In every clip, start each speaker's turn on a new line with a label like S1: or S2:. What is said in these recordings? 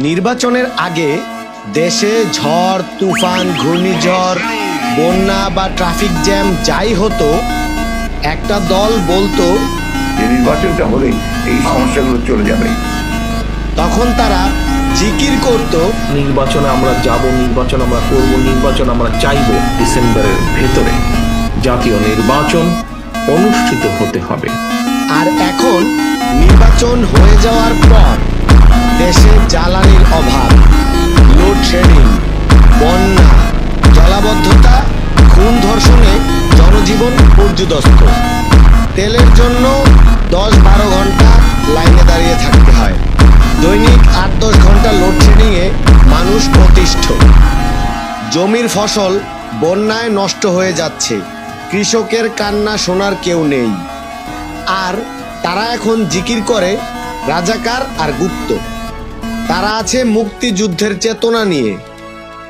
S1: নির্বাচনের আগে দেশে ঝড় তুফান ঘূর্ণিঝড় বন্যা বা ট্রাফিক জ্যাম যাই হতো, একটা দল বলতো
S2: যে নির্বাচনটা হলেই এই সমস্যাগুলো চলে যাবে।
S1: তখন তারা জিকির করত,
S3: নির্বাচনে আমরা যাব, নির্বাচন আমরা করব, নির্বাচন আমরা চাইব। ডিসেম্বরের ভেতরে জাতীয় নির্বাচন অনুষ্ঠিত হতে হবে।
S1: আর এখন নির্বাচন হয়ে যাওয়ার পর দেশে জ্বালানির অভাব, লোডশেডিং, বন্যা, জলাবদ্ধতা, খুন ধর্ষণে জনজীবন পর্যুদস্ত। তেলের জন্য 10-12 ঘন্টা লাইনে দাঁড়িয়ে থাকতে হয়। দৈনিক 8-10 ঘন্টা লোডশেডিংয়ে মানুষ অতিষ্ঠ। জমির ফসল বন্যায় নষ্ট হয়ে যাচ্ছে, কৃষকের কান্না শোনার কেউ নেই। আর তারা এখন জিকির করে রাজাকার আর গুপ্ত। তারা আছে মুক্তিযুদ্ধের চেতনা নিয়ে।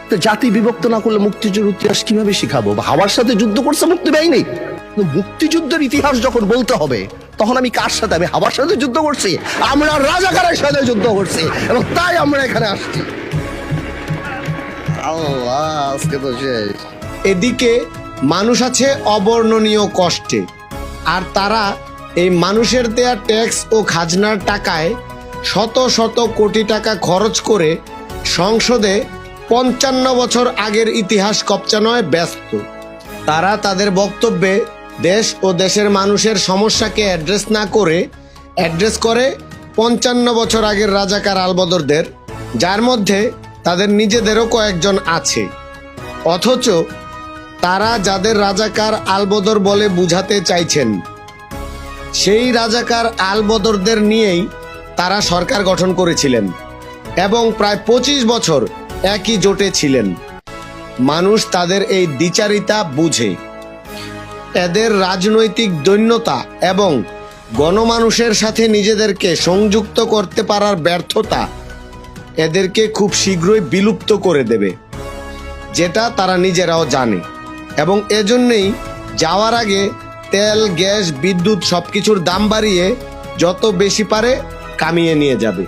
S4: তো জাতি বিভক্ত না করলে মুক্তিযুদ্ধের ইতিহাস কিভাবে শিখাবো? হাওয়ার সাথে যুদ্ধ করছে মুক্তি বাহিনী, মুক্তিযুদ্ধের ইতিহাস যখন বলতে হবে তখন আমি কার সাথে? আমি হাওয়ার সাথে যুদ্ধ করছি? আমরা রাজাকারের সাথে যুদ্ধ করছি, এবং তাই আমরা এখানে আসছি। আল্লাহ, আজকে তো শেষ।
S1: এদিকে মানুষ আছে অবর্ণনীয় কষ্টে, আর তারা এই মানুষের দেয়া ট্যাক্স ও খাজনার টাকায় শত শত কোটি টাকা খরচ করে সংসদে 55 বছর আগের ইতিহাস কপচানোয় ব্যস্ত। তারা তাদের বক্তব্যে দেশ ও দেশের মানুষের সমস্যাকে অ্যাড্রেস না করে অ্যাড্রেস করে 55 বছর আগের রাজাকার আলবদরদের, যার মধ্যে তাদের নিজেদেরও কয়েকজন আছে। অথচ তারা যাদের রাজাকার আলবদর বলে বুঝাতে চাইছেন, সেই রাজাকার আলবদরদের নিয়েই তারা সরকার গঠন করেছিলেন এবং প্রায় 25 বছর একই জোটে ছিলেন। মানুষ তাদের এই দ্বিচারিতা বুঝে। এদের রাজনৈতিক দৈন্যতা এবং গণমানুষের সাথে নিজেদেরকে সংযুক্ত করতে পারার ব্যর্থতা এদেরকে খুব শীঘ্রই বিলুপ্ত করে দেবে, যেটা তারা নিজেরাও জানে। এবং এজন্যই যাওয়ার আগে তেল, গ্যাস, বিদ্যুৎ সবকিছুর দাম বাড়িয়ে যত বেশি পারে কামিয়ে নিয়ে যাবে।